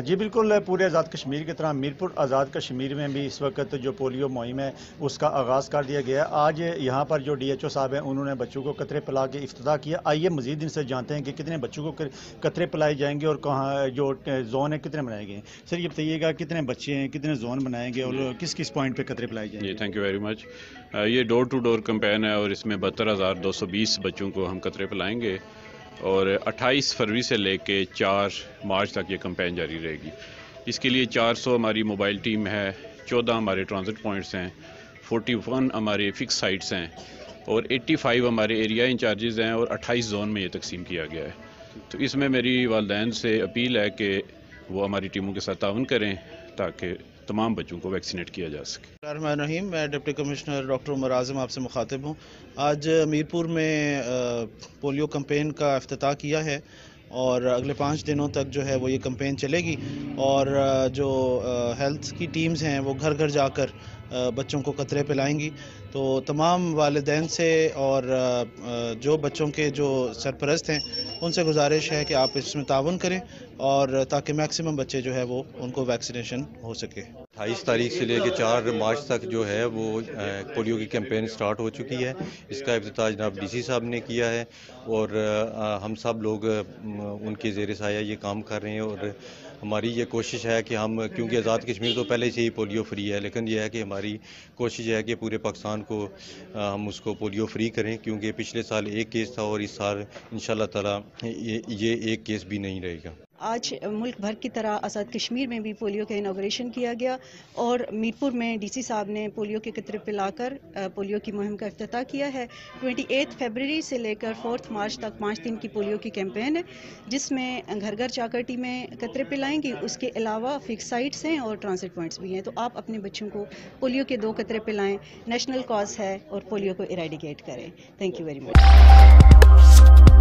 جی بالکل، پورے آزاد کشمیر کی طرح میرپور آزاد کشمیر میں بھی اس وقت جو پولیو مہم ہے اس کا آغاز کر دیا گیا ہے۔ آج یہاں پر جو ڈی ایچ او صاحب ہیں انہوں نے بچوں کو قطرے پلا کے افتتاح کیا۔ آئیے مزید ان سے جانتے ہیں کہ کتنے بچوں کو قطرے پلائے جائیں گے اور کہاں جو زون ہے کتنے بنائے گئے ہیں۔ سر یہ بتائیے گا کتنے بچے ہیں، کتنے زون بنائے گے اور کس کس پوائنٹ پہ قطرے پلائے جائیں گے؟ جی تھینک یو ویری مچ۔ یہ ڈور ٹو ڈور کمپین ہے اور اس میں 72,220 بچوں کو ہم قطرے پلائیں گے اور 28 فروری سے لے کے 4 مارچ تک یہ کمپین جاری رہے گی۔ اس کے لیے 400 ہماری موبائل ٹیم ہے، 14 ہمارے ٹرانزٹ پوائنٹس ہیں، 41 ہمارے فکس سائٹس ہیں اور 85 ہمارے ایریا انچارجز ہیں اور 28 زون میں یہ تقسیم کیا گیا ہے۔ تو اس میں میری والدین سے اپیل ہے کہ وہ ہماری ٹیموں کے ساتھ تعاون کریں تاکہ تمام بچوں کو ویکسینیٹ کیا جا سکے۔ الرحمن الرحیم، میں ڈپٹی کمشنر ڈاکٹر عمر اعظم آپ سے مخاطب ہوں۔ آج میرپور میں پولیو کمپین کا افتتاح کیا ہے اور اگلے 5 دنوں تک جو ہے وہ یہ کمپین چلے گی اور جو ہیلتھ کی ٹیمز ہیں وہ گھر گھر جا کر بچوں کو قطرے پلائیں گی۔ تو تمام والدین سے اور جو بچوں کے جو سرپرست ہیں ان سے گزارش ہے کہ آپ اس میں تعاون کریں اور تاکہ میکسیمم بچے جو ہے وہ ان کو ویکسینیشن ہو سکے۔ 28 تاریخ سے لے کے 4 مارچ تک جو ہے وہ پولیو کی کیمپین سٹارٹ ہو چکی ہے۔ اس کا افتتاح جناب ڈی سی صاحب نے کیا ہے اور ہم سب لوگ ان کے زیر سایہ یہ کام کر رہے ہیں اور ہماری یہ کوشش ہے کہ ہم، کیونکہ آزاد کشمیر تو پہلے سے ہی پولیو فری ہے، لیکن یہ ہے کہ ہماری کوشش ہے کہ پورے پاکستان کو ہم اس کو پولیو فری کریں، کیونکہ پچھلے سال 1 کیس تھا اور اس سال انشاءاللہ تعالی یہ 1 کیس بھی نہیں رہے گا۔ آج ملک بھر کی طرح آزاد کشمیر میں بھی پولیو کا انوگریشن کیا گیا اور میرپور میں ڈی سی صاحب نے پولیو کے قطرے پلا کر پولیو کی مہم کا افتتاح کیا ہے۔ 28 فروری سے لے کر 4 مارچ تک 5 دن کی پولیو کی کیمپین ہے جس میں گھر گھر جا کر ٹیمیں قطرے پلائیں گی۔ اس کے علاوہ فکس سائٹس ہیں اور ٹرانزٹ پوائنٹس بھی ہیں، تو آپ اپنے بچوں کو پولیو کے 2 قطرے پلائیں، نیشنل کاز ہے اور پولیو کو ایریڈیکیٹ کریں۔ Thank you very much.